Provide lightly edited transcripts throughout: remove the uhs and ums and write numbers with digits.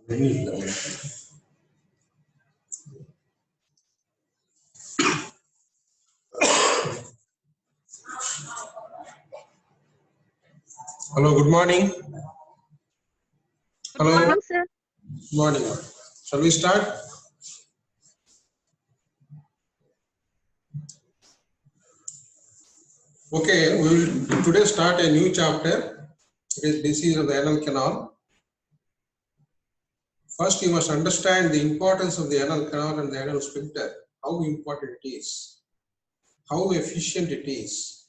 Hello, good morning. Good morning, sir. Good morning. Shall we start? Okay, we will today start a new chapter. It is disease of the anal canal. First, you must understand the importance of the anal canal and the anal sphincter, how important it is, how efficient it is.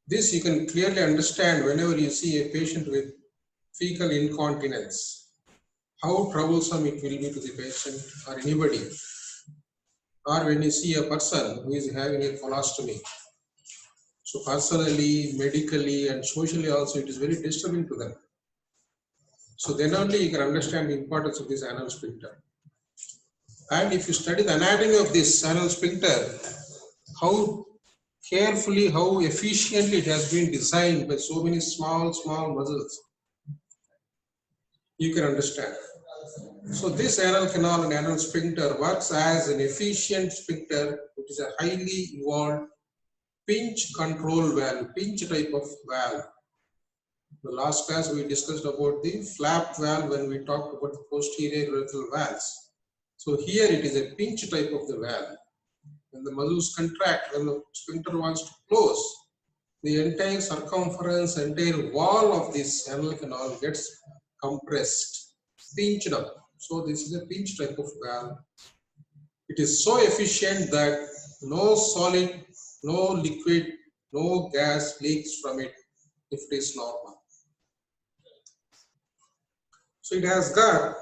This you can clearly understand whenever you see a patient with fecal incontinence, how troublesome it will be to the patient or anybody, or when you see a person who is having a colostomy. So personally, medically and socially also it is very disturbing to them. So then only you can understand the importance of this anal sphincter. And if you study the anatomy of this anal sphincter, how carefully, how efficiently it has been designed by so many small muscles, you can understand. So this anal canal and anal sphincter works as an efficient sphincter, which is a highly evolved pinch control valve, pinch type of valve. The last class we discussed about the flap valve when we talked about the posterior urethral valves. So here it is a pinch type of the valve. When the muscles contract, when the sphincter wants to close, the entire circumference, entire wall of this anal canal gets compressed, pinched up. So this is a pinch type of valve. It is so efficient that no solid, no liquid, no gas leaks from it if it is normal. So it has got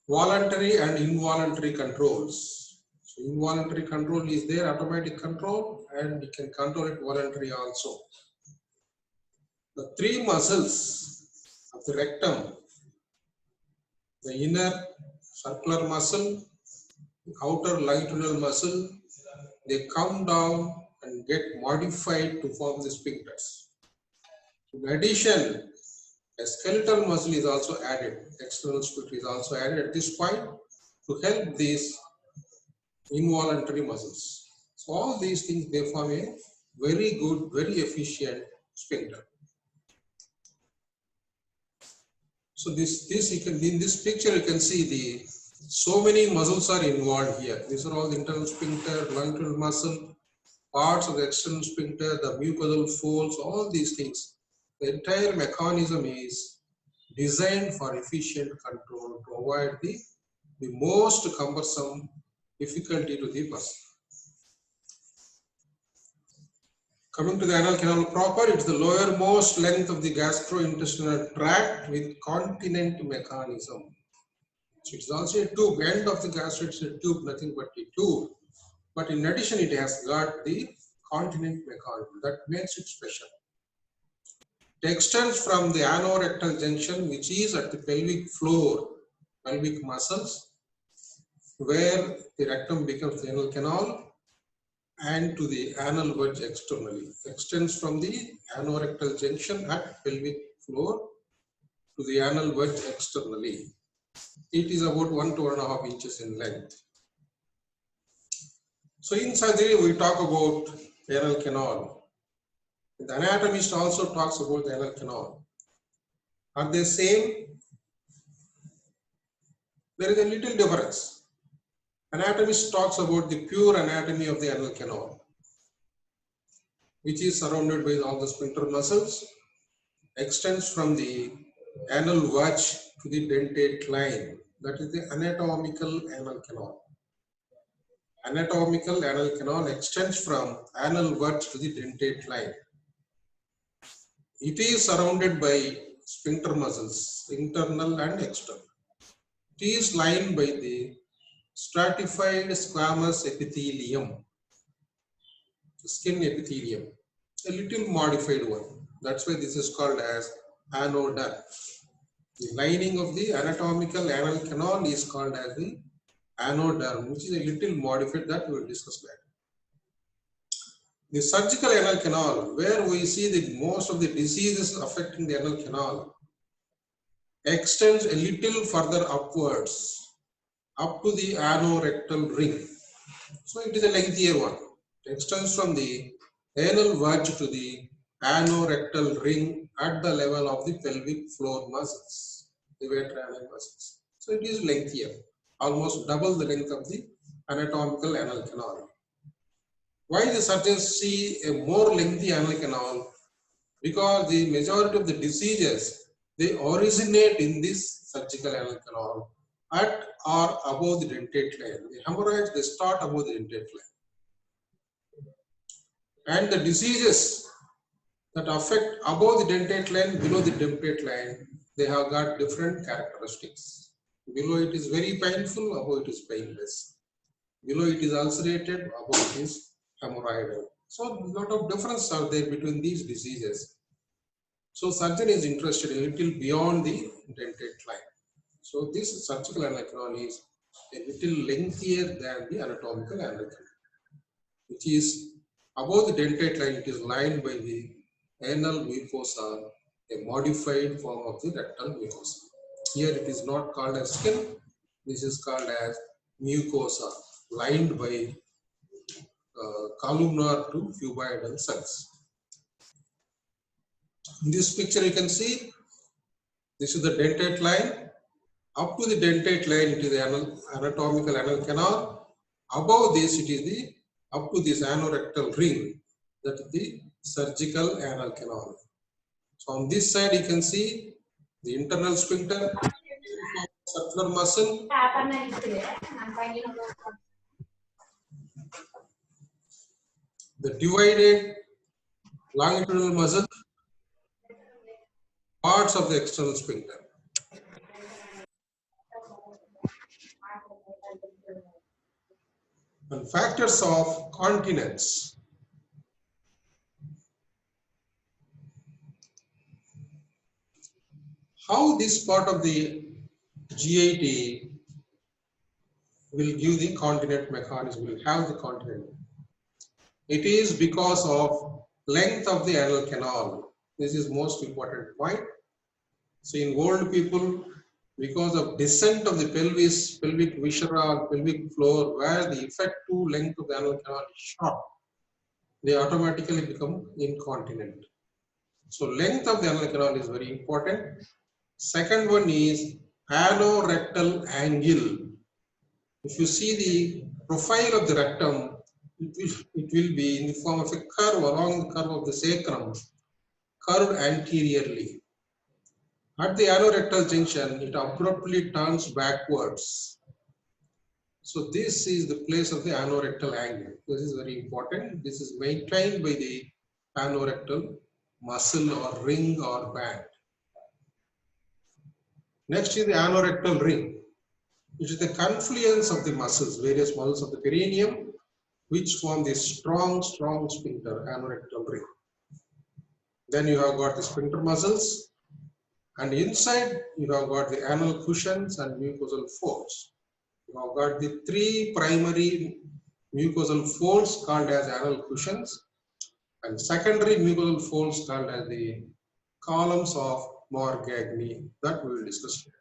voluntary and involuntary controls. So involuntary control is there, automatic control, and you can control it voluntary also. The three muscles of the rectum, the inner circular muscle, the outer longitudinal muscle, they come down and get modified to form the sphincters. In addition, a skeletal muscle is also added, external sphincter is also added at this point to help these involuntary muscles. So all these things, they form a very good, very efficient sphincter. So this you can, in this picture you can see the so many muscles are involved here. These are all the internal sphincter, longitudinal muscle, parts of the external sphincter, the mucosal folds, all these things. The entire mechanism is designed for efficient control to avoid the most cumbersome difficulty to the person. Coming to the anal canal proper, it's the lowermost length of the gastrointestinal tract with continent mechanism. So it's also a tube, end of the gastrointestinal tube, nothing but a tube. But in addition, it has got the continent mechanism that makes it special. It extends from the anorectal junction, which is at the pelvic floor, pelvic muscles, where the rectum becomes the anal canal, and to the anal verge externally. Extends from the anorectal junction at pelvic floor to the anal verge externally. It is about 1 to 1.5 inches in length. So in surgery, we talk about the anal canal. The anatomist also talks about the anal canal. Are they same? There is a little difference. Anatomist talks about the pure anatomy of the anal canal, which is surrounded by all the sphincter muscles, extends from the anal verge to the dentate line. That is the anatomical anal canal. Anatomical anal canal extends from anal verge to the dentate line. It is surrounded by sphincter muscles, internal and external. It is lined by the stratified squamous epithelium, the skin epithelium, a little modified one. That's why this is called as anoderm. The lining of the anatomical anal canal is called as the anoderm, which is a little modified, that we will discuss later. The surgical anal canal, where we see the most of the diseases affecting the anal canal, extends a little further upwards, up to the anorectal ring. So it is a lengthier one. It extends from the anal verge to the anorectal ring at the level of the pelvic floor muscles, the vertebral muscles. So it is lengthier, almost double the length of the anatomical anal canal. Why the surgeons see a more lengthy anal canal? Because the majority of the diseases, they originate in this surgical anal canal at or above the dentate line. The hemorrhoids, they start above the dentate line. And the diseases that affect above the dentate line, below the dentate line, they have got different characteristics. Below it is very painful, above it is painless. Below it is ulcerated, above it is hemorrhoidal. So a lot of difference are there between these diseases. So surgeon is interested a little beyond the dentate line. So this surgical anal canal is a little lengthier than the anatomical anal canal, which is above the dentate line. It is lined by the anal mucosa, a modified form of the rectal mucosa. Here it is not called as skin. This is called as mucosa, lined by columnar to cuboidal cells. In this picture, you can see this is the dentate line. Up to the dentate line, it is the anatomical anal canal. Above this, it is the up to this anorectal ring, that is the surgical anal canal. So on this side, you can see the internal sphincter, circular muscle. The divided longitudinal muscle, parts of the external sphincter. And factors of continence. How this part of the GIT will give the continent mechanism, will have the continent. It is because of length of the anal canal. This is most important point. So in old people, because of descent of the pelvis, pelvic viscera, pelvic floor, where the effective length of the anal canal is short, they automatically become incontinent. So length of the anal canal is very important. Second one is anorectal angle. If you see the profile of the rectum, it will be in the form of a curve along the curve of the sacrum, curved anteriorly. At the anorectal junction, it abruptly turns backwards. So this is the place of the anorectal angle. This is very important. This is maintained by the anorectal muscle or ring or band. Next is the anorectal ring, which is the confluence of the muscles, various muscles of the perineum, which form the strong sphincter, anorectal ring. Then you have got the sphincter muscles, and inside you have got the anal cushions and mucosal folds. You have got the three primary mucosal folds called as anal cushions, and secondary mucosal folds called as the columns of Morgagni, that we will discuss here.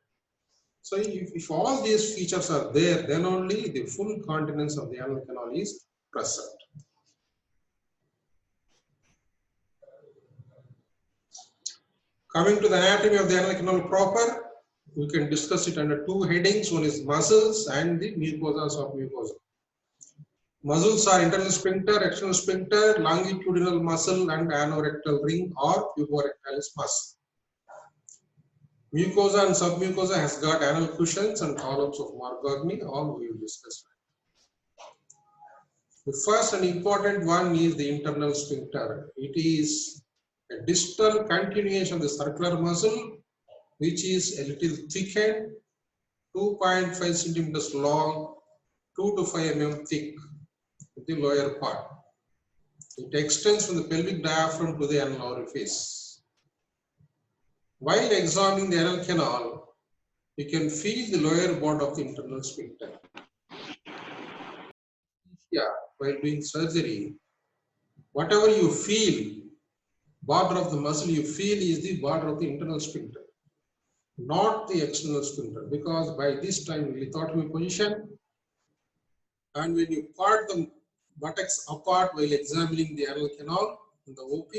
So if all these features are there, then only the full continence of the anal canal is present. Coming to the anatomy of the anal canal proper, we can discuss it under two headings. One is muscles and the mucosas of mucosa. Muscles are internal sphincter, external sphincter, longitudinal muscle, and anorectal ring or puborectalis muscle. Mucosa and submucosa has got anal cushions and columns of Morgagni, all we will discuss. The first and important one is the internal sphincter. It is a distal continuation of the circular muscle, which is a little thickened, 2.5 centimeters long, 2 to 5 mm thick, the lower part. It extends from the pelvic diaphragm to the anal orifice. While examining the anal canal, you can feel the lower bond of the internal sphincter. Yeah, while doing surgery, whatever you feel, border of the muscle you feel is the border of the internal sphincter. not the external sphincter, because by this time lithotomy position, and when you part the buttocks apart while examining the anal canal in the OP,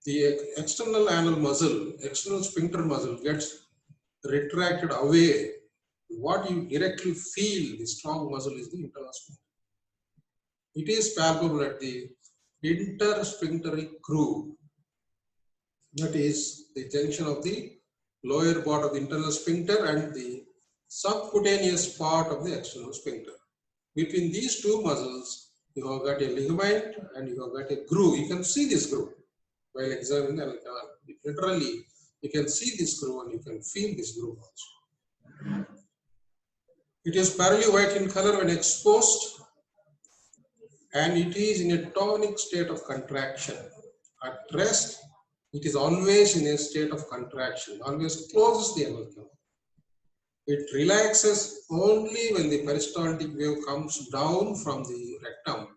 the external anal muscle, external sphincter muscle gets retracted away. What you directly feel, the strong muscle, is the internal sphincter. It is palpable at the intersphincteric groove, that is the junction of the lower part of the internal sphincter and the subcutaneous part of the external sphincter. Between these two muscles, you have got a ligament and you have got a groove. You can see this groove while examining the anal canal. Literally, you can see this groove and you can feel this groove also. It is pearly white in color when exposed, and it is in a tonic state of contraction. At rest, it is always in a state of contraction, always closes the anal canal. It relaxes only when the peristaltic wave comes down from the rectum,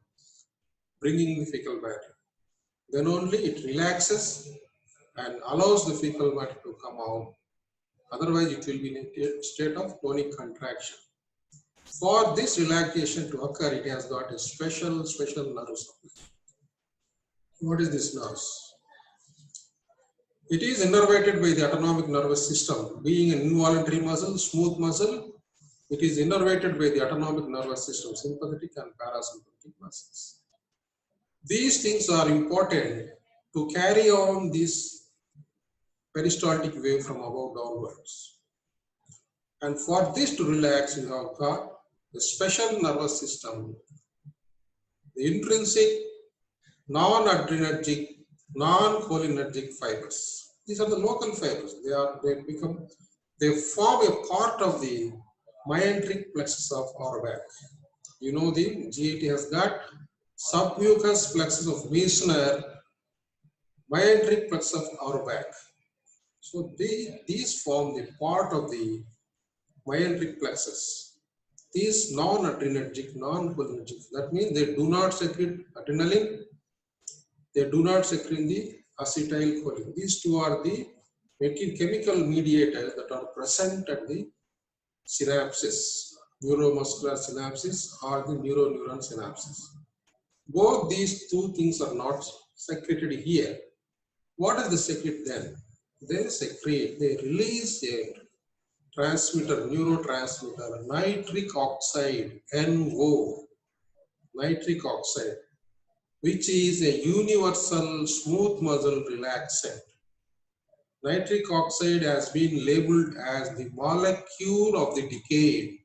bringing the fecal matter. Then only it relaxes and allows the fecal matter to come out. Otherwise, it will be in a state of tonic contraction. For this relaxation to occur, it has got a special nerve supply. What is this nerve? It is innervated by the autonomic nervous system. Being an involuntary muscle, smooth muscle, it is innervated by the autonomic nervous system, sympathetic and parasympathetic muscles. These things are important to carry on this peristaltic wave from above downwards. And for this to relax, you have got the special nervous system, the intrinsic, non-adrenergic, non-cholinergic fibers. These are the local fibers. They form a part of the myenteric plexus of Auerbach. You know, the GIT has got submucous plexus of Meissner, myenteric plexus of Auerbach. So these form the part of the myenteric plexus. These non-adrenergic, non-cholinergic, that means they do not secrete adrenaline, they do not secrete the acetylcholine. These two are the chemical mediators that are present at the synapses, neuromuscular synapses or the neuroneuron synapses. Both these two things are not secreted here. What is the secret then? They secrete, they release a transmitter, neurotransmitter, nitric oxide, NO, nitric oxide, which is a universal smooth muscle relaxant. Nitric oxide has been labeled as the molecule of the decade.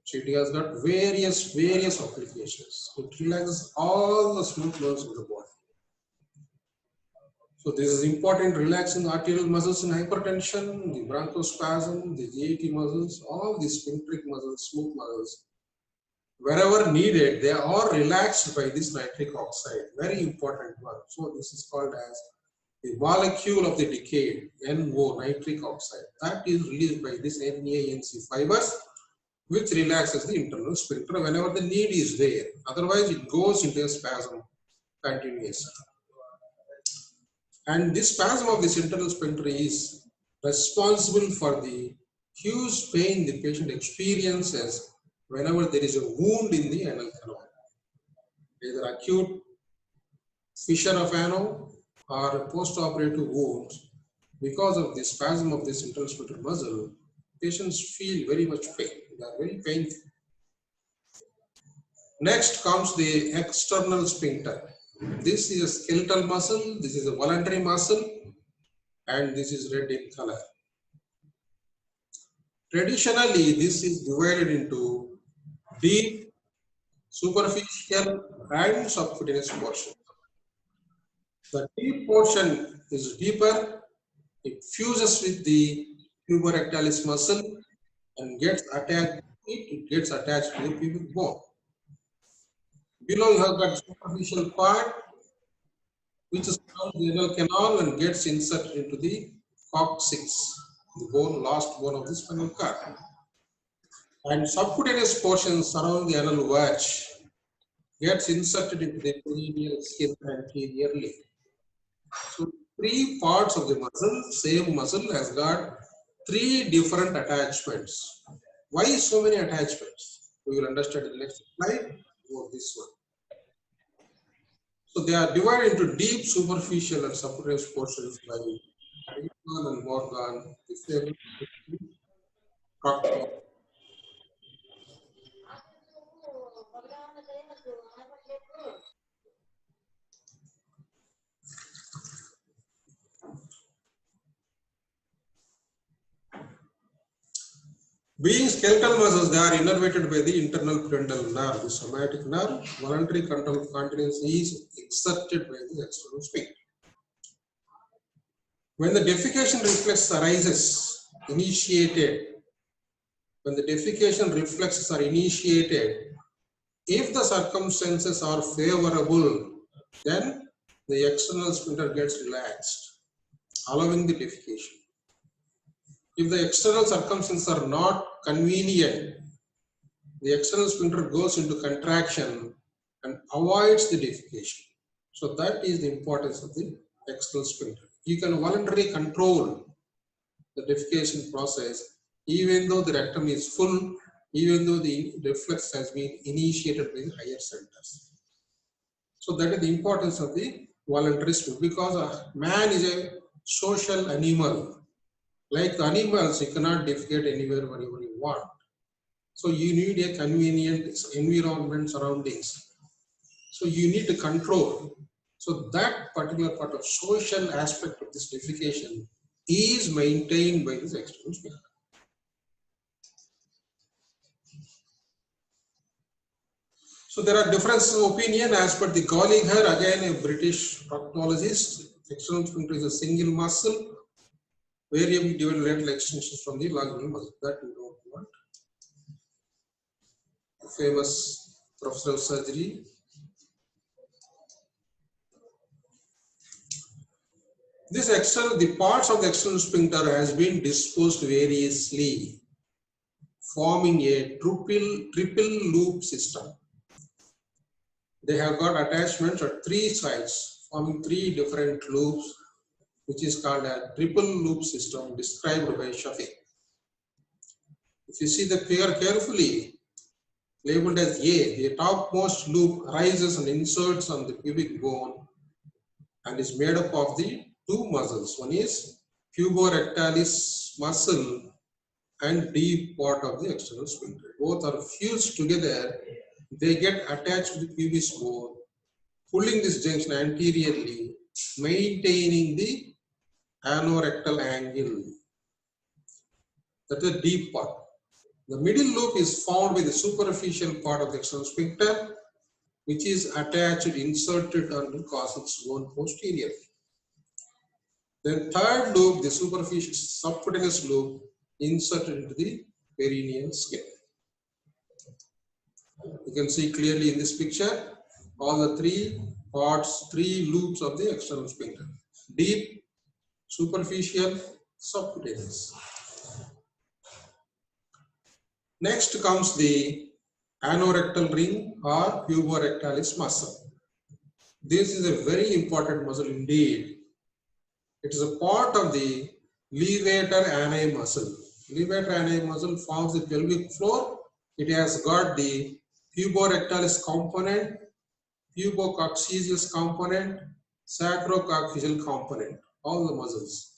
So it has got various applications. It relaxes all the smooth muscles of the body. So this is important, relaxing arterial muscles in hypertension, the bronchospasm, the GIT muscles, all these sphincteric muscles, smooth muscles. Wherever needed, they are relaxed by this nitric oxide. Very important one. So this is called as the molecule of the decade, NO, nitric oxide. That is released by this NANC fibers, which relaxes the internal sphincter whenever the need is there. Otherwise, it goes into a spasm continuously. And this spasm of this internal sphincter is responsible for the huge pain the patient experiences whenever there is a wound in the anal canal, either acute fissure of ano or post-operative wounds. Because of the spasm of this internal sphincter muscle, patients feel very much pain. They are very painful. Next comes the external sphincter. This is a skeletal muscle, this is a voluntary muscle, and this is red in color. Traditionally, this is divided into deep, superficial, and subcutaneous portion. The deep portion is deeper, it fuses with the puborectalis muscle and gets attached, it gets attached to the pubic bone. Below you have got superficial part, which is around the anal canal and gets inserted into the coccyx, the bone, last bone of the spinal cord. And subcutaneous portions around the anal verge gets inserted into the perineal skin anteriorly. So three parts of the muscle, same muscle has got three different attachments. Why so many attachments? We will understand in the next slide about this one. So they are divided into deep, superficial, and subcutaneous portions by Riemann and Morgan. Being skeletal muscles, they are innervated by the internal pudendal nerve, the somatic nerve. Voluntary control of continence is exerted by the external sphincter. When the defecation reflex arises, when the defecation reflexes are initiated, if the circumstances are favorable, then the external sphincter gets relaxed, allowing the defecation. If the external circumstances are not convenient, the external sphincter goes into contraction and avoids the defecation. So that is the importance of the external sphincter. You can voluntarily control the defecation process even though the rectum is full, even though the reflex has been initiated by the higher centers. So that is the importance of the voluntary sphincter, because a man is a social animal. Like animals, you cannot defecate anywhere whenever you want. So you need a convenient environment, surroundings. So you need to control. So that particular part of social aspect of this defecation is maintained by this external sphincter. So there are differences of opinion as per the Gallagher, again a British proctologist. External sphincter is a single muscle, variably given lateral extensions from the longinal muscle. That we don't want. Famous professor of surgery. The parts of the external sphincter has been disposed variously, forming a triple loop system. They have got attachments at three sides, forming three different loops, which is called a triple loop system described by Shafik. If you see the figure carefully, labeled as A, the topmost loop rises and inserts on the pubic bone and is made up of the two muscles. One is puborectalis muscle and deep part of the external sphincter. Both are fused together. They get attached to the pubis bone, pulling this junction anteriorly, maintaining the anorectal angle. That is the deep part. The middle loop is found by the superficial part of the external sphincter, which is attached, inserted on the coccyx bone posteriorly. Then third loop, the superficial subcutaneous loop, inserted into the perineal skin. You can see clearly in this picture all the three parts, three loops of the external sphincter: deep, superficial, subcutaneous. Next comes the anorectal ring or puborectalis muscle. This is a very important muscle indeed. It is a part of the levator ani muscle. Levator ani muscle forms the pelvic floor. It has got the puborectalis component, pubococcygeus component, sacrococcygeal component, all the muscles.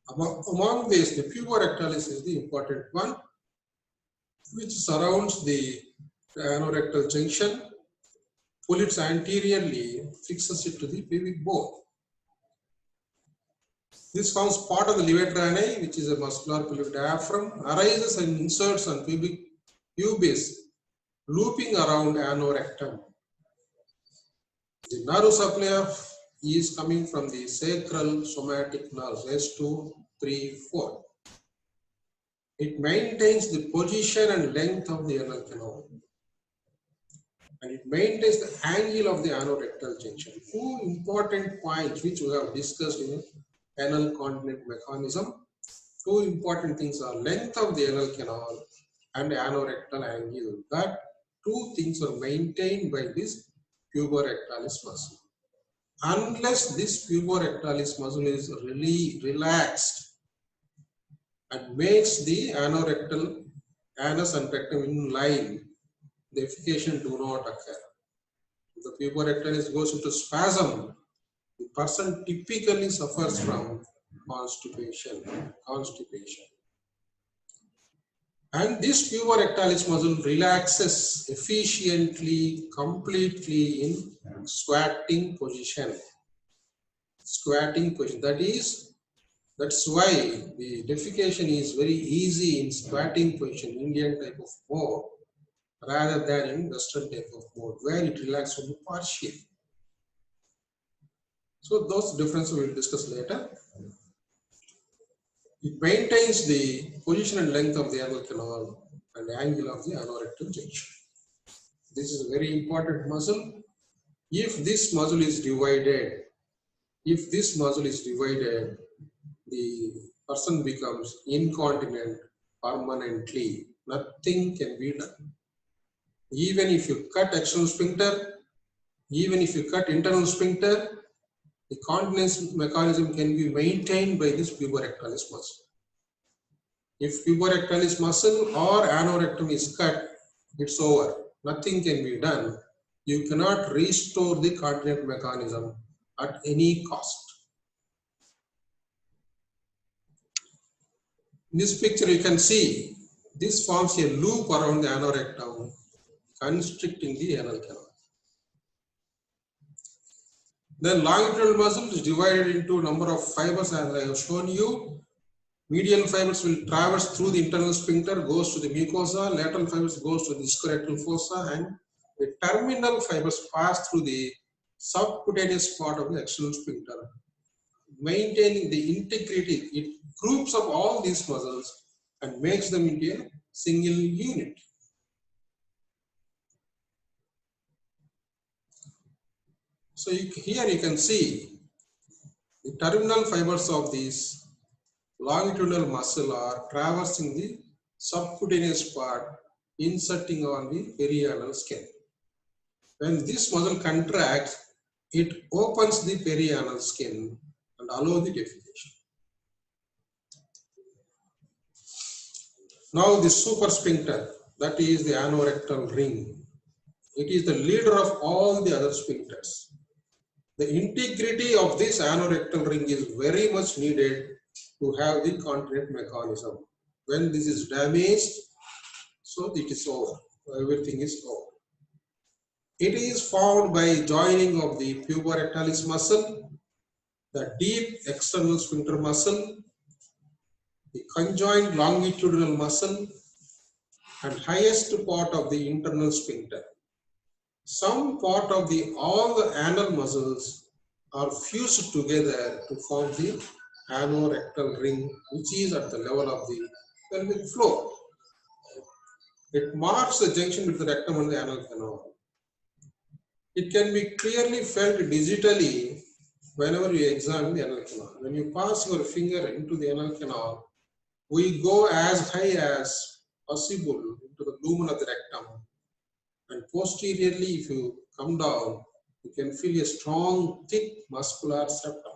Among these, the puborectalis is the important one, which surrounds the anorectal junction, pulls anteriorly, fixes it to the pubic bone. This forms part of the levator ani, which is a muscular pelvic diaphragm, arises and inserts on pubis, looping around anorectum. The nerve supply is coming from the sacral somatic nerves, S2, 3, 4. It maintains the position and length of the anal canal, and it maintains the angle of the anorectal junction. Two important points which we have discussed in anal continent mechanism. Two important things are length of the anal canal and anorectal angle. That two things are maintained by this puborectalis muscle. Unless this puborectalis muscle is really relaxed and makes the anorectal anus and rectum in line, the defecation do not occur. If the puborectalis goes into spasm, the person typically suffers from constipation. And this puborectalis muscle relaxes efficiently, completely in squatting position. That's why the defecation is very easy in squatting position, Indian type of mode, rather than in Western type of mode, where it relaxes only partially. So those differences we will discuss later. It maintains the position and length of the anal canal and the angle of the anorectal junction. This is a very important muscle. If this muscle is divided, the person becomes incontinent permanently. Nothing can be done. Even if you cut external sphincter, even if you cut internal sphincter, the continence mechanism can be maintained by this puborectalis muscle. If puborectalis muscle or anorectum is cut, it's over. Nothing can be done. You cannot restore the continent mechanism at any cost. In this picture, you can see this forms a loop around the anorectum, constricting the anal canal. Then longitudinal muscle is divided into a number of fibers, as I have shown you. Medial fibers will traverse through the internal sphincter, goes to the mucosa. Lateral fibers goes to the ischorectal fossa, and the terminal fibers pass through the subcutaneous part of the external sphincter, maintaining the integrity. It groups up all these muscles and makes them into a single unit. So here you can see the terminal fibers of these longitudinal muscle are traversing the subcutaneous part, inserting on the perianal skin. When this muscle contracts, it opens the perianal skin and allows the defecation. Now the suprasphincter, that is the anorectal ring. It is the leader of all the other sphincters. The integrity of this anorectal ring is very much needed to have the continent mechanism. When this is damaged, so it is over. Everything is over. It is formed by joining of the puborectalis muscle, the deep external sphincter muscle, the conjoined longitudinal muscle, and highest part of the internal sphincter. Some part of all the anal muscles are fused together to form the anorectal ring, which is at the level of the pelvic floor. It marks the junction between the rectum and the anal canal. It can be clearly felt digitally whenever you examine the anal canal. When you pass your finger into the anal canal, we go as high as possible into the lumen of the rectum. And posteriorly, if you come down, you can feel a strong, thick muscular septum.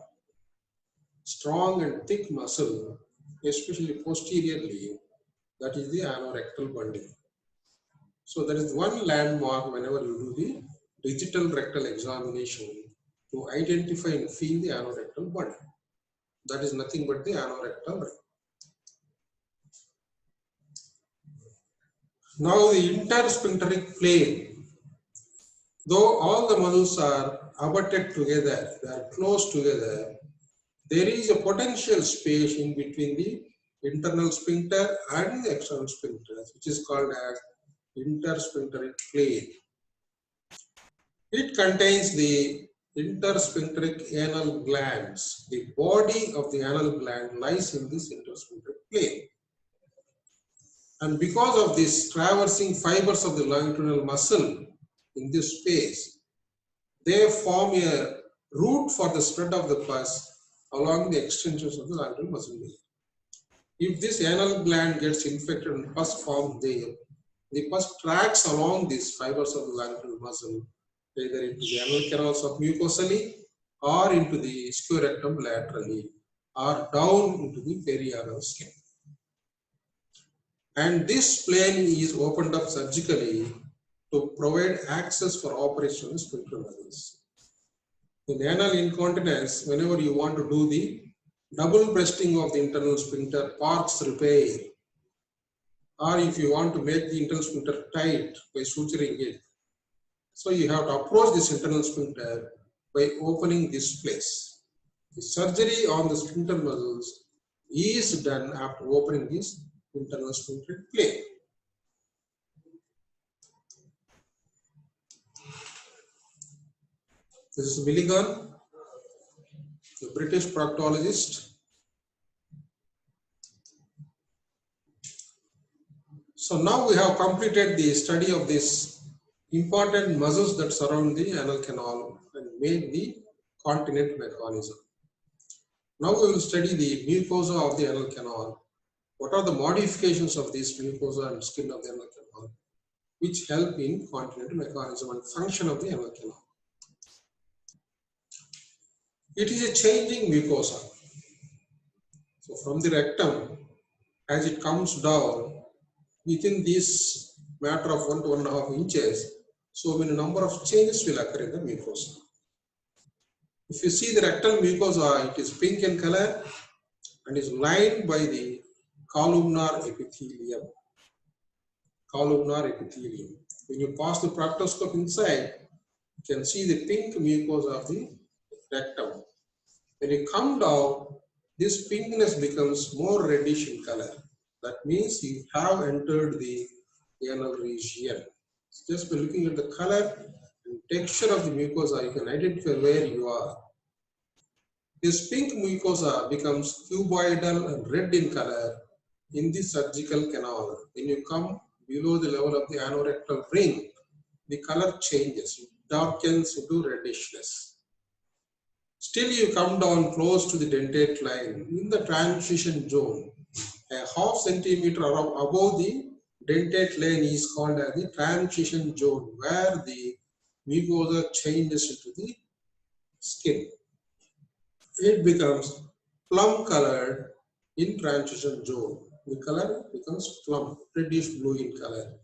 Strong and thick muscle, especially posteriorly, that is the anorectal bundle. So that is one landmark whenever you do the digital rectal examination to identify and feel the anorectal bundle. That is nothing but the anorectal ring. Now the intersphincteric plane, though all the muscles are abutted together, they are close together, there is a potential space in between the internal sphincter and the external sphincter, which is called as intersphincteric plane. It contains the intersphincteric anal glands. The body of the anal gland lies in this intersphincteric plane. And because of this traversing fibers of the longitudinal muscle in this space, they form a route for the spread of the pus along the extensions of the longitudinal muscle layer. If this anal gland gets infected and pus forms there, the pus tracks along these fibers of the longitudinal muscle, either into the anal canal submucosally or into the squarectum laterally or down into the perianal skin. And this plane is opened up surgically to provide access for operation of sphincter muscles. In anal incontinence, whenever you want to do the double breasting of the internal sphincter, Park's repair, or if you want to make the internal sphincter tight by suturing it, so you have to approach this internal sphincter by opening this place. The surgery on the sphincter muscles is done after opening this internal sphincter plane. This is Milligan, the British proctologist. So now we have completed the study of these important muscles that surround the anal canal and make the continent mechanism. Now we will study the mucosa of the anal canal. What are the modifications of this mucosa and skin of the anal canal which help in continent mechanism and function of the anal canal? It is a changing mucosa. So from the rectum, as it comes down, within this matter of 1 to 1.5 inches, so many number of changes will occur in the mucosa. If you see the rectal mucosa, it is pink in color and is lined by the columnar epithelium. Columnar epithelium. When you pass the proctoscope inside, you can see the pink mucosa of the rectum. When you come down, this pinkness becomes more reddish in color. That means you have entered the anal region. Just by looking at the color and texture of the mucosa, you can identify where you are. This pink mucosa becomes cuboidal and red in color in the surgical canal. When you come below the level of the anorectal ring, the color changes, it darkens into reddishness. Still you come down close to the dentate line in the transition zone. A half centimeter above the dentate line is called as the transition zone, where the mucosa changes into the skin. It becomes plum colored in transition zone. The color becomes plum, reddish blue in color.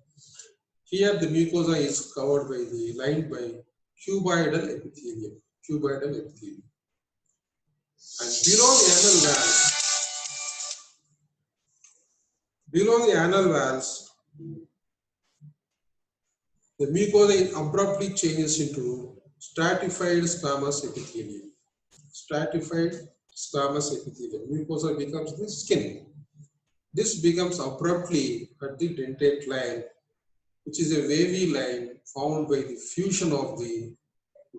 Here the mucosa is covered by the lined by cuboidal epithelium. Cuboidal epithelium. And below the anal valves, the mucosa abruptly changes into stratified squamous epithelium. Stratified squamous epithelium. Mucosa becomes the skin. This becomes abruptly at the dentate line, which is a wavy line formed by the fusion of the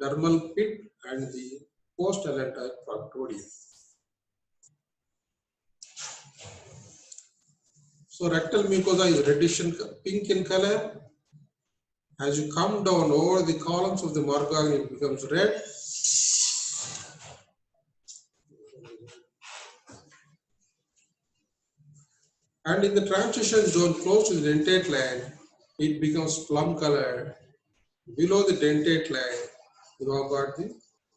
dermal pit and the post-allantoid proctodia. So rectal mucosa is reddish and pink in color. As you come down over the columns of the Morgan, it becomes red. And in the transition zone close to the dentate line, it becomes plum colored. Below the dentate line, you have got the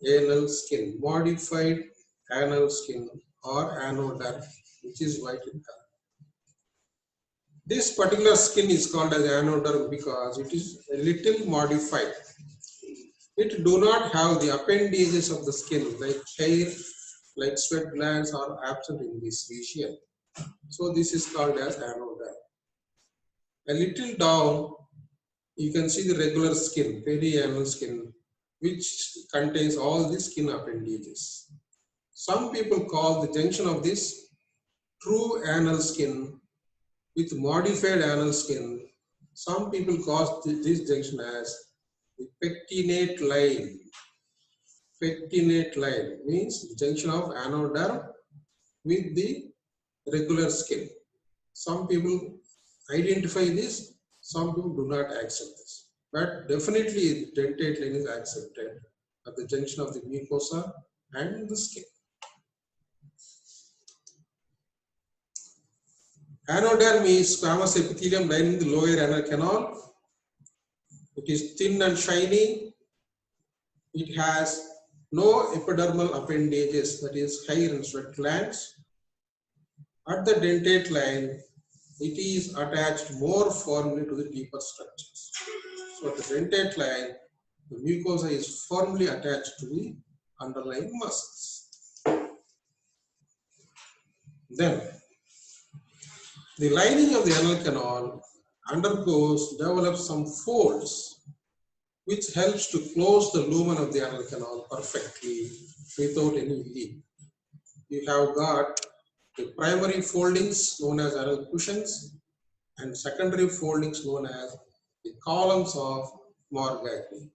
anal skin, modified anal skin or anoderm, which is white in color. This particular skin is called as anoderm because it is a little modified. It do not have the appendages of the skin like hair, like sweat glands are absent in this region. So this is called as anoderm. A little down, you can see the regular skin, perianal skin, which contains all the skin appendages. Some people call the junction of this true anal skin with modified anal skin. Some people call this junction as the pectinate line. Pectinate line means the junction of anoderm with the regular skin. Some people identify this, some people do not accept this. But definitely the dentate line is accepted at the junction of the mucosa and the skin. Anoderm is squamous epithelium lining the lower anal canal. It is thin and shiny. It has no epidermal appendages, that is hair and sweat glands. At the dentate line, it is attached more firmly to the deeper structures. So at the dentate line, the mucosa is firmly attached to the underlying muscles. Then, the lining of the anal canal develops some folds which helps to close the lumen of the anal canal perfectly without any leak. You have got the primary foldings known as anal cushions and secondary foldings known as the columns of Morgagni.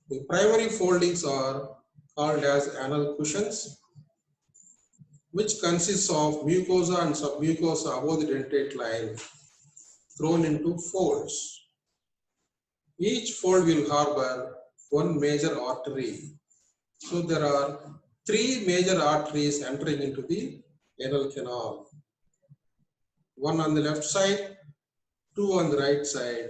The primary foldings are called as anal cushions, which consists of mucosa and submucosa above the dentate line thrown into folds. Each fold will harbor one major artery. So there are three major arteries entering into the anal canal. One on the left side, two on the right side,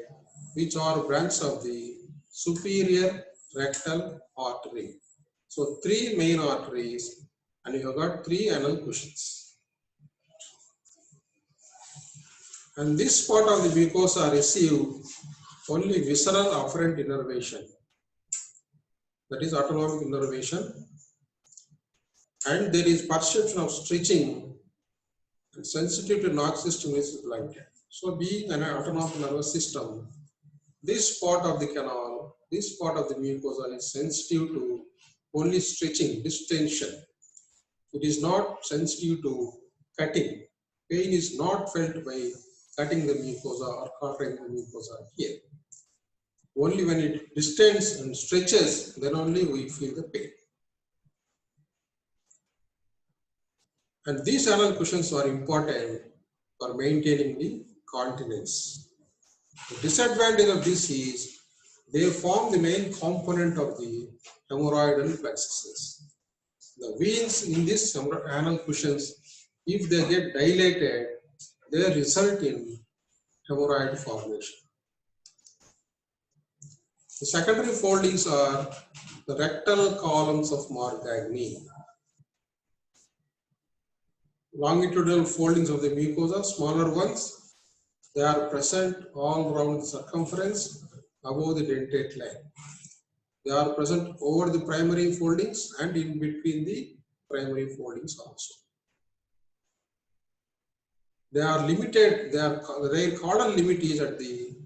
which are branches of the superior rectal artery. So three main arteries, and you have got three anal cushions. And this part of the mucosa receive only visceral afferent innervation, that is autonomic innervation, and there is perception of stretching and sensitive to Knox stimulus blanket. So being an autonomic nervous system, this part of the canal, this part of the mucosa is sensitive to only stretching, distension. It is not sensitive to cutting. Pain is not felt by cutting the mucosa or cauterizing the mucosa here. Only when it distends and stretches, then only we feel the pain. And these anal cushions are important for maintaining the continence. The disadvantage of this is they form the main component of the hemorrhoidal plexuses. The veins in these anal cushions, if they get dilated, they result in hemorrhoid formation. The secondary foldings are the rectal columns of Morgagni. Longitudinal foldings of the mucosa, smaller ones, they are present all around the circumference above the dentate line. They are present over the primary foldings and in between the primary foldings also. They are limited, their caudal limit is at the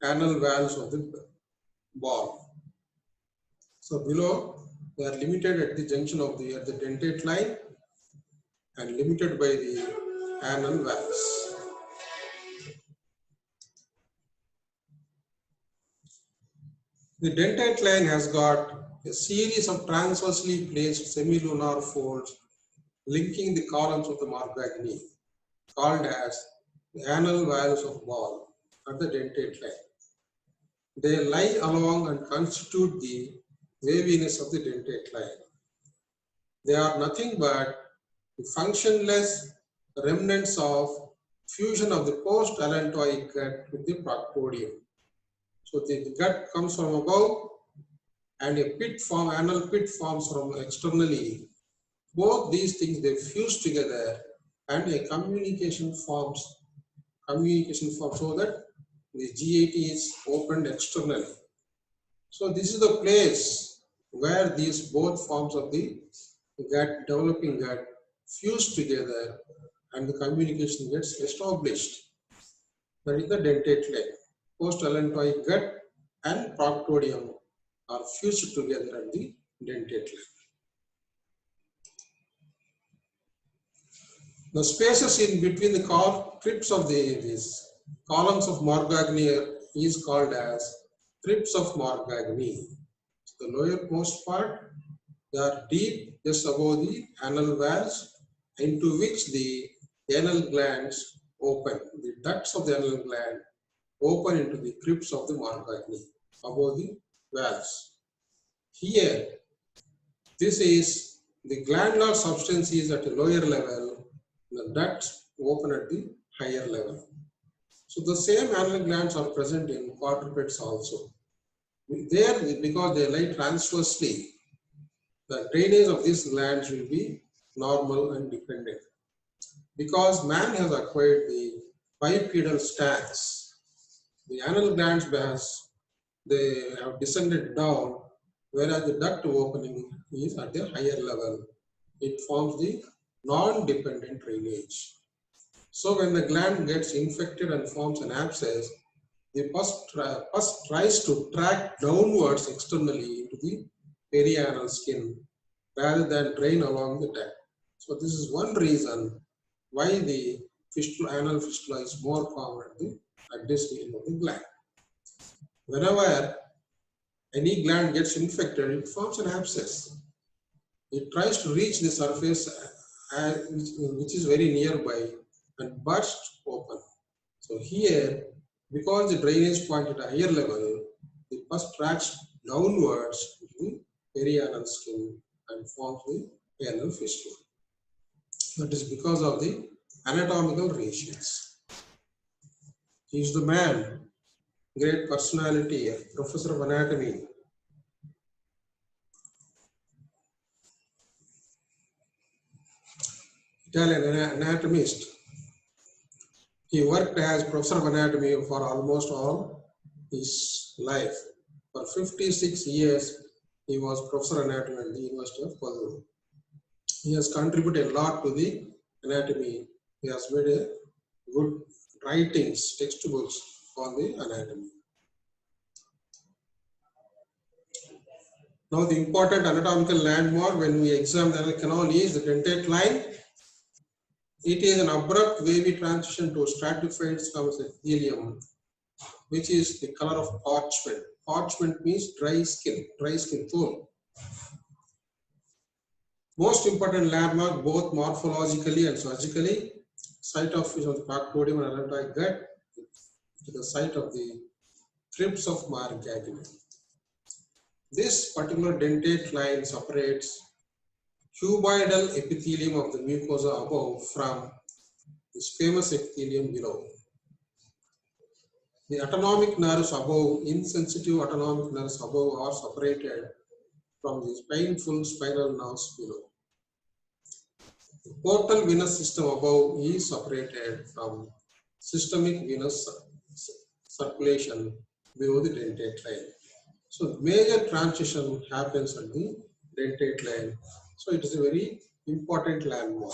anal valves of the ball. So below, they are limited at the junction of the dentate line and limited by the anal valves. The dentate line has got a series of transversely placed semilunar folds linking the columns of the Morgagni, called as the anal valves of ball at the dentate line. They lie along and constitute the waviness of the dentate line. They are nothing but the functionless remnants of fusion of the post-allantoic gut with the proctodium. So the gut comes from above and a anal pit forms from externally. Both these things, they fuse together and a communication forms so that the GAT is opened externally. So this is the place where these both forms of the gut, developing gut, fuse together and the communication gets established. That is the dentate line. Post-allantoic gut and proctodium are fused together at the dentate line. The spaces in between the crypts of these columns of Morgagni is called as crypts of Morgagni. The lowermost part, they are deep just above the anal valves, into which the anal glands open. The ducts of the anal gland open into the crypts of the Morgagni above the valves. Here, this is the glandular substance is at a lower level, the ducts open at the higher level. So the same anal glands are present in quadrupeds also. There, because they lie transversely, the drainage of these glands will be normal and dependent. Because man has acquired the bipedal stance, the anal glands they have descended down, whereas the duct opening is at a higher level. It forms the non-dependent drainage. So when the gland gets infected and forms an abscess, the pus tries to track downwards externally into the perianal skin rather than drain along the duct. So this is one reason why the anal fistula is more common at this end of the gland. Whenever any gland gets infected, it forms an abscess. It tries to reach the surface which is very nearby and burst open. So here, because the drainage point at a higher level, the pus tracks downwards into the perianal skin and forms the anal fistula. That is because of the anatomical ratios. He is the man, great personality, professor of anatomy. Italian anatomist. He worked as professor of anatomy for almost all his life. For 56 years, he was professor of anatomy at the University of Padua. He has contributed a lot to the anatomy. He has made a good writings, textbooks on the anatomy. Now the important anatomical landmark when we examine the anal canal is the dentate line. It is an abrupt wavy transition to stratified squamous epithelium, which is the color of parchment. Parchment means dry skin tone. Most important landmark, both morphologically and surgically, site of the proctodium and allantoic gut, to the site of the crypts of Margagina. This particular dentate line separates cuboidal epithelium of the mucosa above from the squamous epithelium below. The autonomic nerves above, insensitive autonomic nerves above are separated from the painful spinal nerves below. The portal venous system above is separated from systemic venous circulation below the dentate line. So major transition happens at the dentate line. So it is a very important landmark.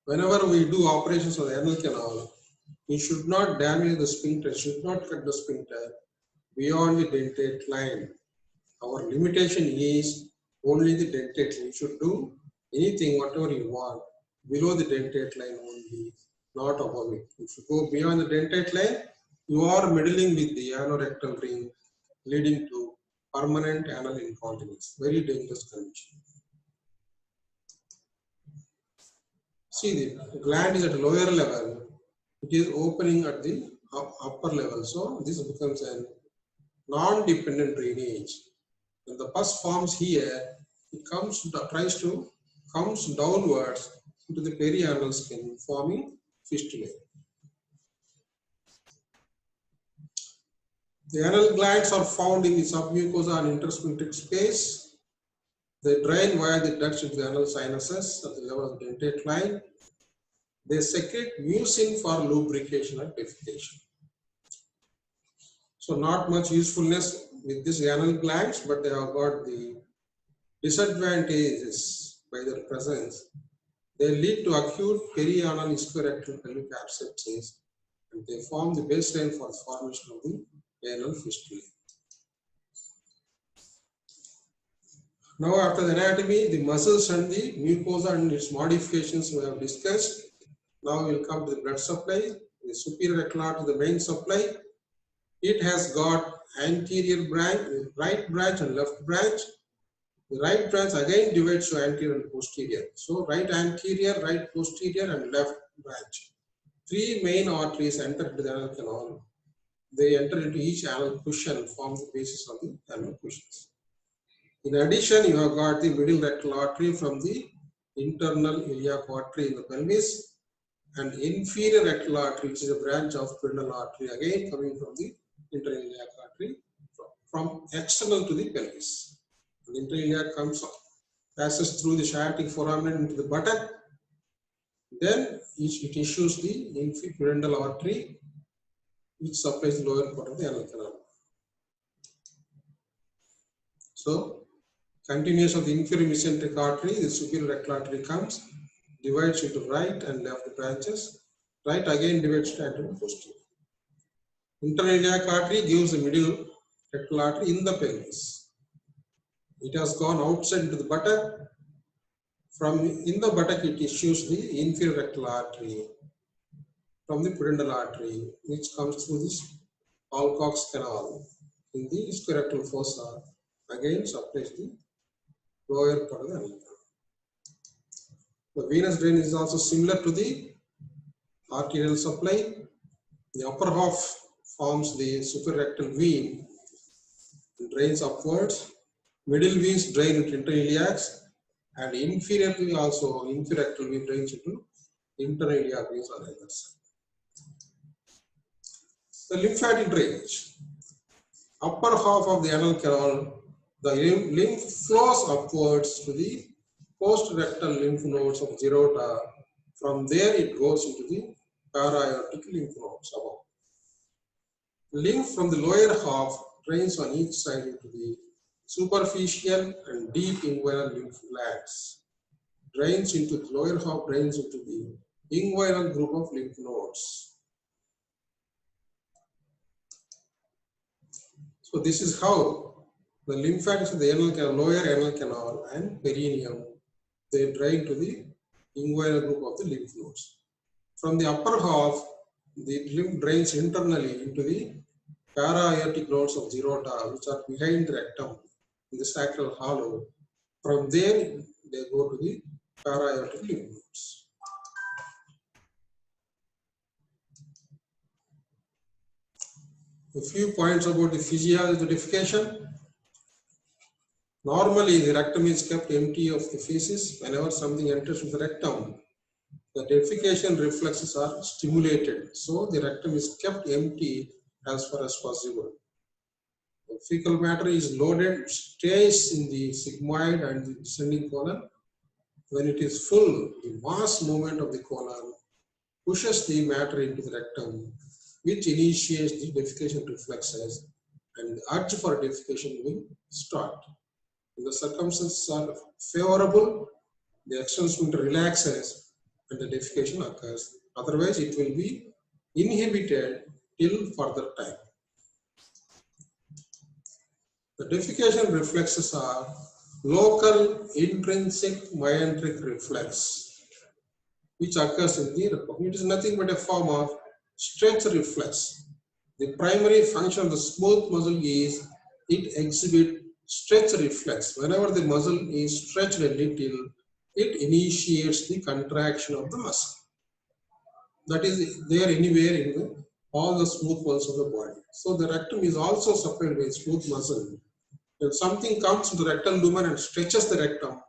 Whenever we do operations on the anal canal, we should not damage the sphincter, should not cut the sphincter beyond the dentate line. Our limitation is only the dentate line. You should do anything, whatever you want, below the dentate line only, not above it. If you go beyond the dentate line, you are meddling with the anorectal ring, leading to permanent anal incontinence. Very dangerous condition. See, the gland is at a lower level. It is opening at the upper level. So this becomes a non-dependent drainage. When the pus forms here, it comes downwards into the perianal skin, forming fistulae. The anal glands are found in the submucosa and intersphincteric space. They drain via the ducts into the anal sinuses at the level of the dentate line. They secrete mucin for lubrication and defecation. So not much usefulness with these anal glands, but they have got the disadvantages by their presence. They lead to acute perianal ischiorectal pelvic abscesses, and they form the baseline for the formation of the anal fistulae. Now after the anatomy, the muscles and the mucosa and its modifications we have discussed. Now we will come to the blood supply. The superior rectal artery, the main supply. It has got anterior branch, right branch and left branch. The right branch again divides to anterior and posterior. So right anterior, right posterior and left branch. Three main arteries enter into the anal canal. They enter into each anal cushion, form the basis of the anal cushions. In addition, you have got the middle rectal artery from the internal iliac artery in the pelvis, and inferior rectal artery, which is a branch of pudendal artery, again coming from the internal iliac artery from external to the pelvis. The interiliac comes up, passes through the sciatic foramen into the buttock. Then it issues the infipudendal artery, which supplies the lower part of the anal canal. So, continuation of the inferior mesenteric artery, the superior rectal artery comes, divides into right and left branches. Right again divides to anterior and posterior. Interiliac artery gives the middle rectal artery in the pelvis. It has gone outside into the buttock. From in the buttock, it issues the inferior rectal artery from the pudendal artery, which comes through this Alcock's canal in the ischiocrectal fossa. Again, supplies the lower part of the anal canal. The venous drain is also similar to the arterial supply. The upper half forms the suprarectal vein and drains upwards. Middle veins drain into interiliacs, and inferiorly also inferior rectal vein drains into interiliac veins on either side. The lymphatic drainage. Upper half of the anal canal, the lymph flows upwards to the post-rectal lymph nodes of Zerota. From there, it goes into the para-aortic lymph nodes above. Lymph from the lower half drains on each side into the superficial and deep inguinal lymph glands. Drains into the lower half, drains into the inguinal group of lymph nodes. So this is how the lymphatics of the anal canal, lower anal canal and perineum, they drain to the inguinal group of the lymph nodes. From the upper half, the lymph drains internally into the para-aortic nodes of Zerota, which are behind the rectum in the sacral hollow. From there, they go to the para-aortic lymph nodes. A few points about the physiology of the defecation. Normally, the rectum is kept empty of the feces. Whenever something enters into the rectum, the defecation reflexes are stimulated. So, the rectum is kept empty as far as possible. The fecal matter is loaded, stays in the sigmoid and the descending colon. When it is full, the mass movement of the colon pushes the matter into the rectum, which initiates the defecation reflexes, and the urge for defecation will start. When the circumstances are favorable, the external sphincter relaxes and the defecation occurs. Otherwise, it will be inhibited till further time. The defecation reflexes are local intrinsic myenteric reflex, which occurs in the rectum. It is nothing but a form of stretch reflex. The primary function of the smooth muscle is it exhibits stretch reflex. Whenever the muscle is stretched a little, it initiates the contraction of the muscle. That is there anywhere in all the smooth muscles of the body. So the rectum is also supplied by smooth muscle. When something comes to the rectal lumen and stretches the rectum,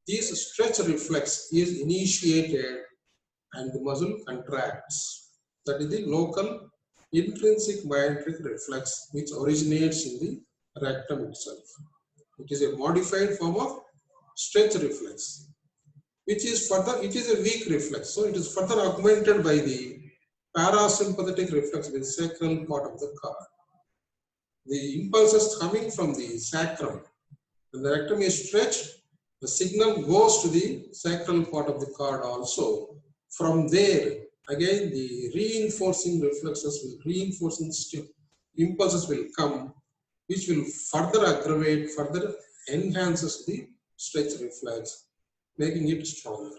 this stretch reflex is initiated and the muscle contracts. That is the local intrinsic myenteric reflex, which originates in the rectum itself. It is a modified form of stretch reflex, which is further, it is a weak reflex. So it is further augmented by the parasympathetic reflex with the sacral part of the cord. The impulses coming from the sacrum, when the rectum is stretched, the signal goes to the sacral part of the cord also. From there, again the reinforcing reflexes will, reinforcing impulses will come, which will further aggravate, further enhances the stretch reflex, making it stronger.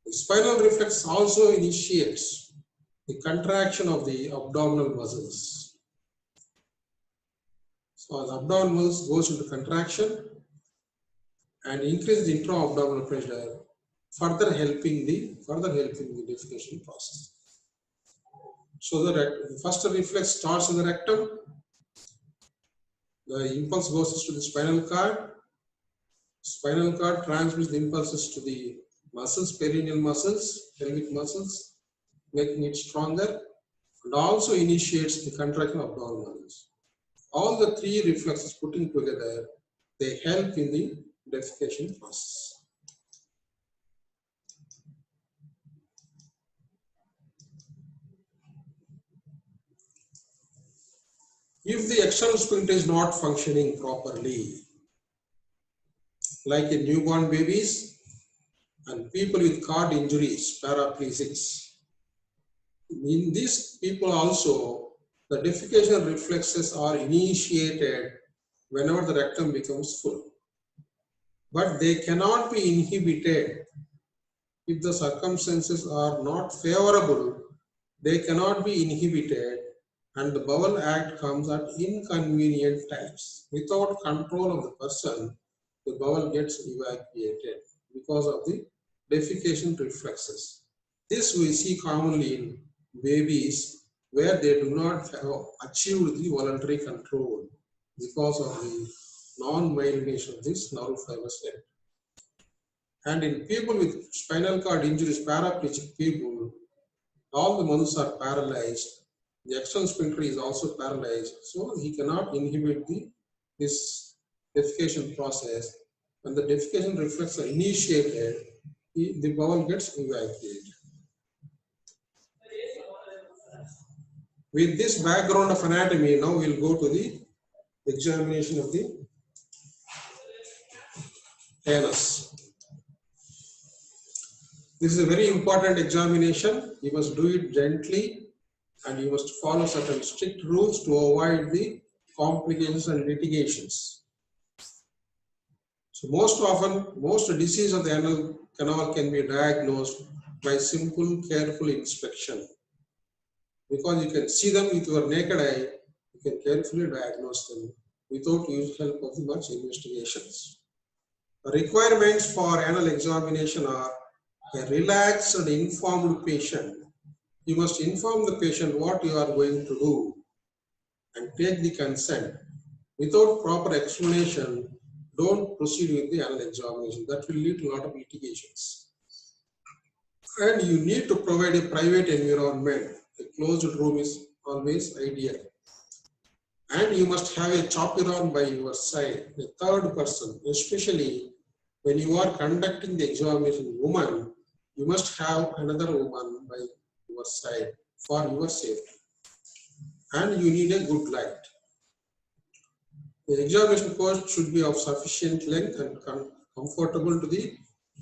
The spinal reflex also initiates the contraction of the abdominal muscles. So the abdominal muscles goes into contraction and increase the intra-abdominal pressure, further helping the defecation process. So the first reflex starts in the rectum. The impulse goes to the spinal cord. Spinal cord transmits the impulses to the muscles, perineal muscles, pelvic muscles, making it stronger, and also initiates the contraction of abdominal muscles. All the three reflexes putting together, they help in the defecation process. If the external sphincter is not functioning properly, like in newborn babies and people with cord injuries, paraplegics, in these people also, the defecation reflexes are initiated whenever the rectum becomes full. But they cannot be inhibited if the circumstances are not favorable. They cannot be inhibited and the bowel act comes at inconvenient times. Without control of the person, the bowel gets evacuated because of the defecation reflexes. This we see commonly in babies where they do not have achieved the voluntary control because of the non-myelination of this nerve fibers. And in people with spinal cord injuries, paraplegic people, all the muscles are paralyzed. The external sphincter is also paralyzed, so he cannot inhibit this defecation process. When the defecation reflexes are initiated, the bowel gets evacuated. With this background of anatomy, now we'll go to the examination of the anus. This is a very important examination. You must do it gently and you must follow certain strict rules to avoid the complications and litigations. So most often, most disease of the anal canal can be diagnosed by simple, careful inspection. Because you can see them with your naked eye, you can carefully diagnose them without use help of much investigations. The requirements for anal examination are a relaxed and informed patient. You must inform the patient what you are going to do and take the consent. Without proper explanation, don't proceed with the anal examination. That will lead to a lot of litigations. And you need to provide a private environment. A closed room is always ideal. And you must have a chaperone by your side, a third person, especially when you are conducting the examination woman, you must have another woman by your side for your safety. And you need a good light. The examination post should be of sufficient length and comfortable to the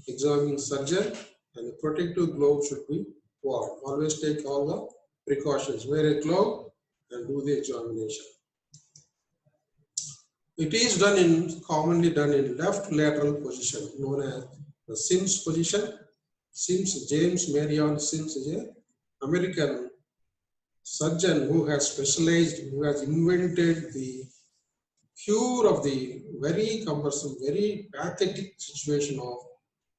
examining surgeon, and the protective glove should be worn. Always take all the precautions. Wear a glove and do the examination. It is commonly done in left lateral position, known as the Sims position. Sims, James Marion Sims, is an American surgeon who has specialized, who has invented the cure of the very cumbersome, very pathetic situation of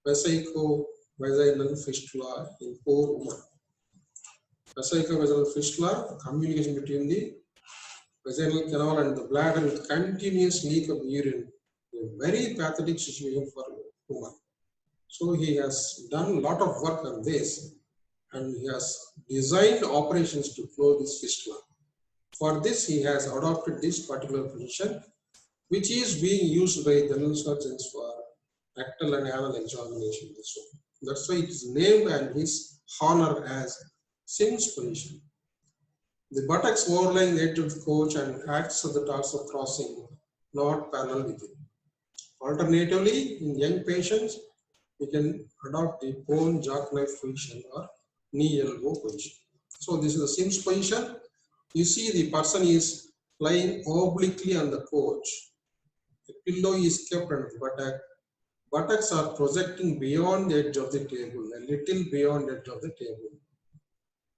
vesico-vaginal fistula in poor women. Vesico-vaginal fistula, communication between the vaginal canal and the bladder with continuous leak of urine, a very pathetic situation for women. So he has done a lot of work on this and he has designed operations to close this fistula. For this, he has adopted this particular position, which is being used by general surgeons for rectal and anal examination. That's why it is named and his honor as Sims position. The buttocks overlying the edge of the couch and acts as the tarsal crossing, not parallel with it. Alternatively, in young patients, we can adopt the prone jackknife position or knee elbow position. So this is the Sims position. You see the person is lying obliquely on the couch. The pillow is kept on the buttock. Buttocks are projecting beyond the edge of the table, a little beyond the edge of the table.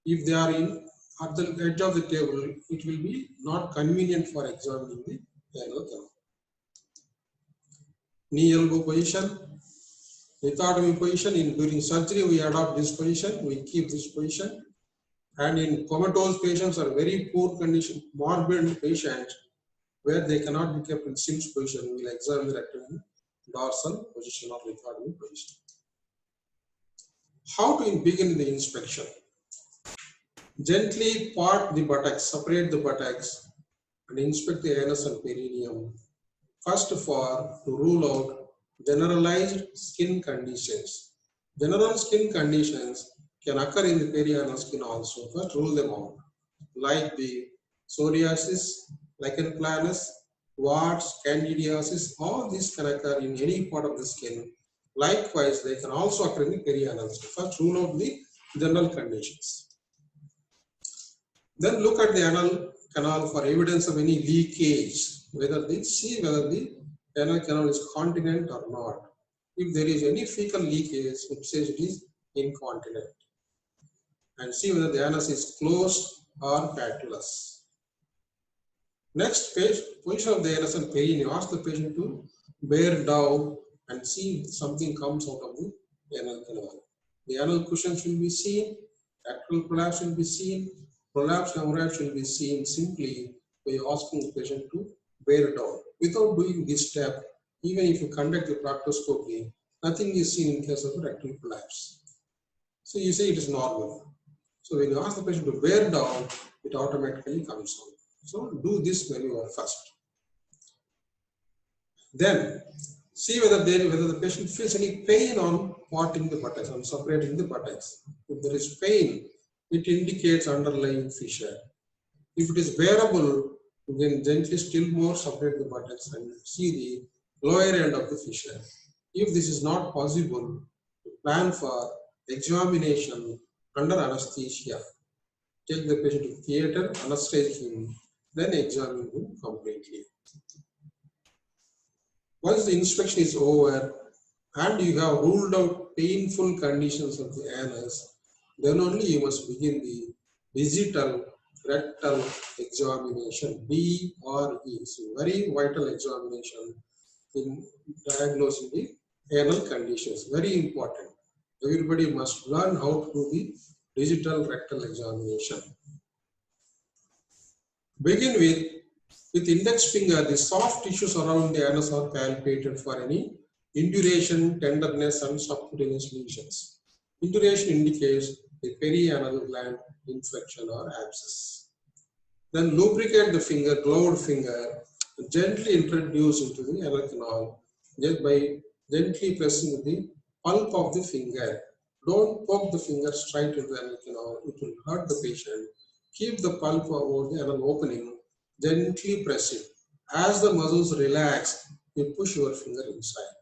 If they are at the edge of the table, it will be not convenient for examining the anal canal. Knee elbow position. Lithotomy position, during surgery we adopt this position, we keep this position. And in comatose patients or very poor condition, morbid patients, where they cannot be kept in Sims position, we will examine the rectum dorsal position or lithotomy position. How to begin the inspection? Gently part the buttocks, separate the buttocks and inspect the anus and perineum. First, to rule out generalized skin conditions. General skin conditions can occur in the perianal skin also. First, rule them out, like the psoriasis, lichen planus, warts, candidiasis. All these can occur in any part of the skin. Likewise, they can also occur in the perianal skin. First, rule out the general conditions. Then look at the anal canal for evidence of any leakage, whether the anal canal is continent or not. If there is any fecal leakage, it says it is incontinent. And see whether the anus is closed or patulous. Next page, position of the anus and perineum. Ask the patient to bear down and see if something comes out of the anal canal. The anal cushion should be seen, rectal prolapse should be seen, prolapse hemorrhage will be seen simply by asking the patient to bear down. Without doing this step, even if you conduct the proctoscopy, nothing is seen in case of a rectal prolapse. So you say it is normal. So when you ask the patient to bear down, it automatically comes out. So do this maneuver first. Then see whether the patient feels any pain on parting the buttocks, on separating the buttocks. If there is pain, it indicates underlying fissure. If it is bearable, you can gently still more separate the buttocks and see the lower end of the fissure. If this is not possible, plan for examination under anesthesia. Take the patient to theatre, anesthetize him, then examine him completely. Once the inspection is over and you have ruled out painful conditions of the anus, then only you must begin the digital rectal examination, DRE. So very vital examination in diagnosing the anal conditions. Very important. Everybody must learn how to do the digital rectal examination. Begin with index finger, the soft tissues around the anus are palpated for any induration, tenderness, and subcutaneous lesions. Induration indicates the perianal gland infection or abscess. Then lubricate the finger, gloved finger, gently introduce into the anal canal just by gently pressing the pulp of the finger. Don't poke the finger straight into the anal canal, it will hurt the patient. Keep the pulp over the anal opening, gently press it. As the muscles relax, you push your finger inside.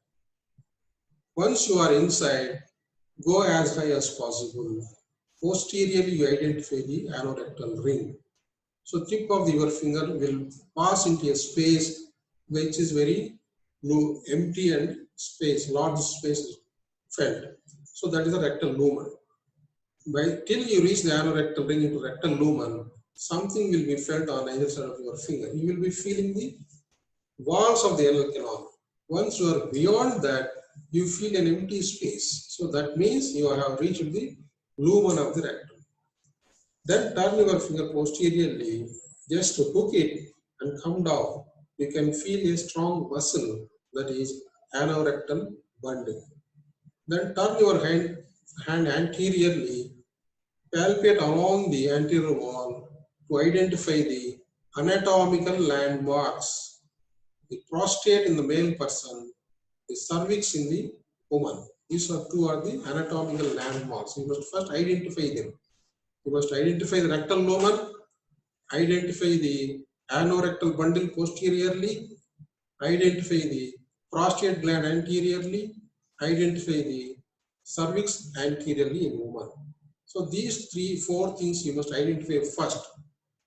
Once you are inside, go as high as possible. Posteriorly, you identify the anorectal ring. So tip of your finger will pass into a space which is very low, empty and space, large space felt. So that is the rectal lumen. Till you reach the anorectal ring into rectal lumen, something will be felt on either side of your finger. You will be feeling the walls of the anal canal. Once you are beyond that, you feel an empty space. So that means you have reached the lumen of the rectum. Then turn your finger posteriorly, just to hook it and come down. You can feel a strong muscle, that is anorectal bundle. Then turn your hand anteriorly, palpate along the anterior wall to identify the anatomical landmarks. The prostate in the male person, the cervix in the woman. These two are the anatomical landmarks. You must first identify them. You must identify the rectal lumen, identify the anorectal bundle posteriorly, identify the prostate gland anteriorly, identify the cervix anteriorly in woman. So these 3-4 things you must identify first.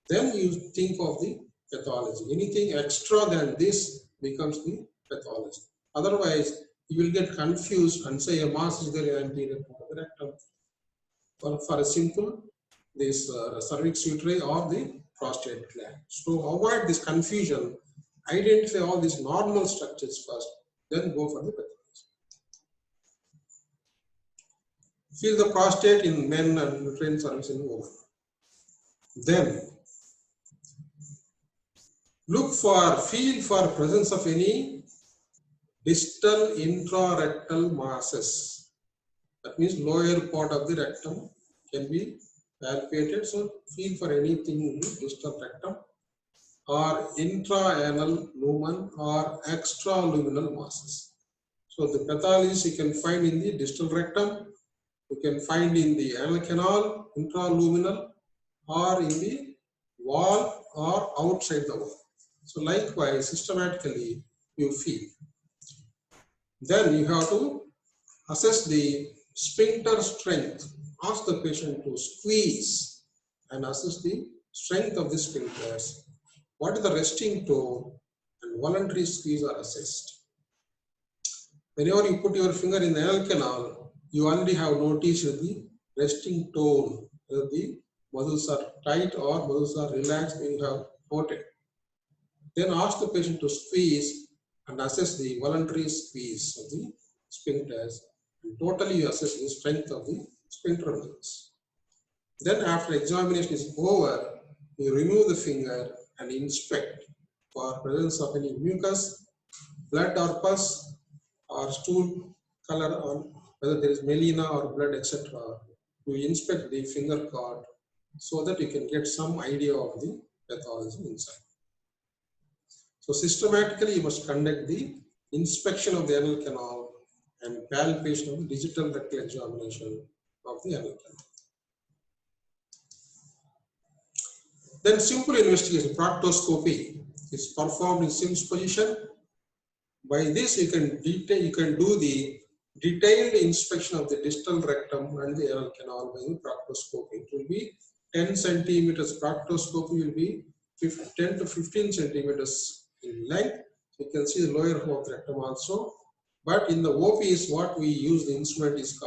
Then you think of the pathology. Anything extra than this becomes the pathology. Otherwise, you will get confused and say a mass is there anterior to the rectum. For a simple, this cervix uteri or the prostate gland. So avoid this confusion. Identify all these normal structures first, then go for the pathology. Feel the prostate in men and uterine cervix in women. Then feel for presence of any distal intrarectal masses. That means lower part of the rectum can be palpated. So feel for anything in the distal rectum or intra-anal lumen or extraluminal masses. So the pathologies you can find in the distal rectum, you can find in the anal canal, intraluminal, or in the wall or outside the wall. So likewise, systematically you feel. Then you have to assess the sphincter strength. Ask the patient to squeeze and assess the strength of the sphincters. What is the resting tone and voluntary squeeze are assessed. Whenever you put your finger in the anal canal, you already have noticed the resting tone, whether the muscles are tight or muscles are relaxed, you have noted. Then ask the patient to squeeze and assess the voluntary squeeze of the sphincters. And totally you assess the strength of the sphincter muscles. Then after examination is over, you remove the finger and inspect for presence of any mucus, blood or pus, or stool color, on whether there is melena or blood, etc. You inspect the finger cord so that you can get some idea of the pathology inside. So systematically you must conduct the inspection of the anal canal and palpation of the digital rectal examination of the anal canal. Then simple investigation, proctoscopy, is performed in Sims position. By this you can do the detailed inspection of the distal rectum and the anal canal by the proctoscopy. It will be 10 centimeters. Proctoscopy will be 10 to 15 centimeters in length. So you can see the lower half of the rectum also. But in the OPs, what we use the instrument is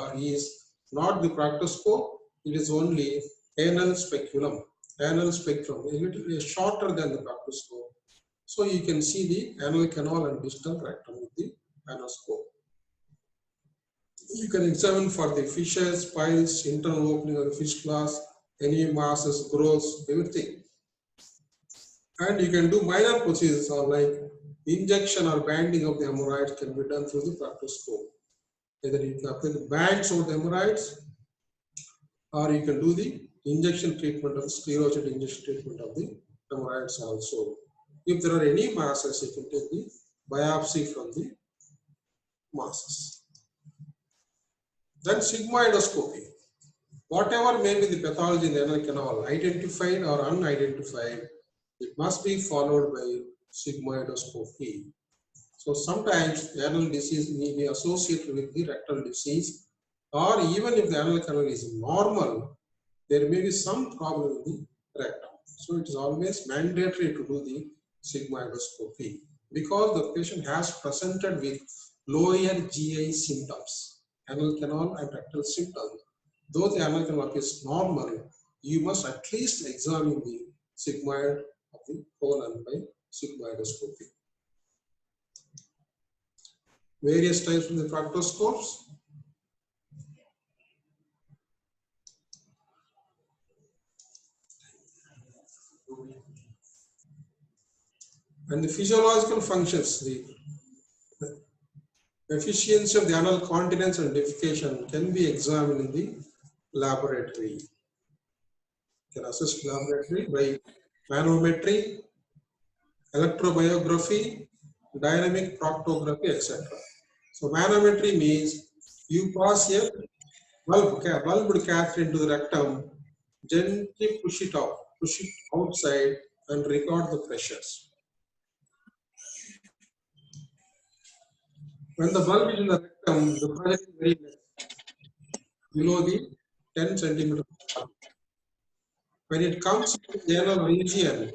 not the proctoscope. It is only anal speculum. Anal spectrum, a little shorter than the proctoscope. So you can see the anal canal and distal rectum with the anoscope. You can examine for the fissures, piles, internal opening of the fistulas, any masses, growths, everything. And you can do minor procedures like injection or banding of the hemorrhoids can be done through the proctoscope. Either you can apply the bands over the hemorrhoids, or you can do the injection treatment of the sclerosid injection treatment of the hemorrhoids also. If there are any masses, you can take the biopsy from the masses. Then sigmoidoscopy. Whatever may be the pathology in the anal canal, identified or unidentified, it must be followed by sigmoidoscopy. So sometimes the anal disease may be associated with the rectal disease, or even if the anal canal is normal, there may be some problem in the rectum. So it is always mandatory to do the sigmoidoscopy because the patient has presented with lower GI symptoms, anal canal and rectal symptoms. Though the anal canal is normal, you must at least examine the sigmoid of the colon by sigmoidoscopy. Various types of the proctoscopes. And the physiological functions, the efficiency of the anal continence and defecation can be examined in the laboratory. You can assess laboratory by manometry, electromyography, dynamic proctography, etc. So manometry means you pass a bulbed catheter into the rectum, gently push it outside and record the pressures. When the bulb is in the rectum, the pressure is very less, below the 10 centimeter. When it comes to the anal region,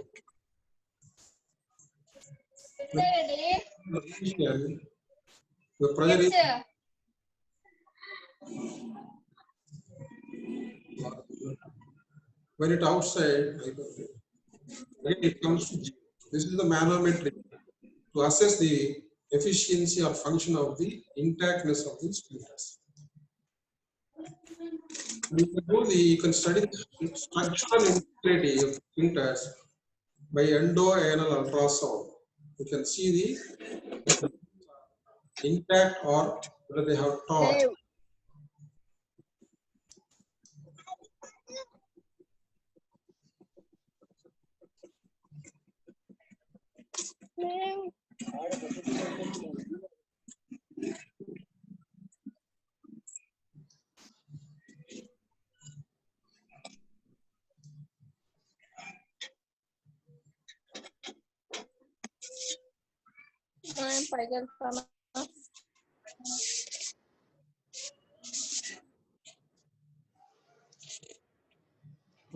the pressure is when it outside, when it comes to G. This is the manometry to assess the efficiency or function of the intactness of the sphincters. You can study the structural integrity of sphincters by endo-anal ultrasound. You can see the intact or whether they have torn. time పైకి వెళ్తాను.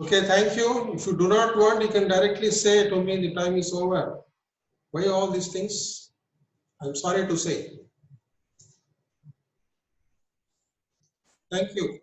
Okay, thank you. If you do not want, you can directly say to me the time is over. Why all these things? I'm sorry to say. Thank you.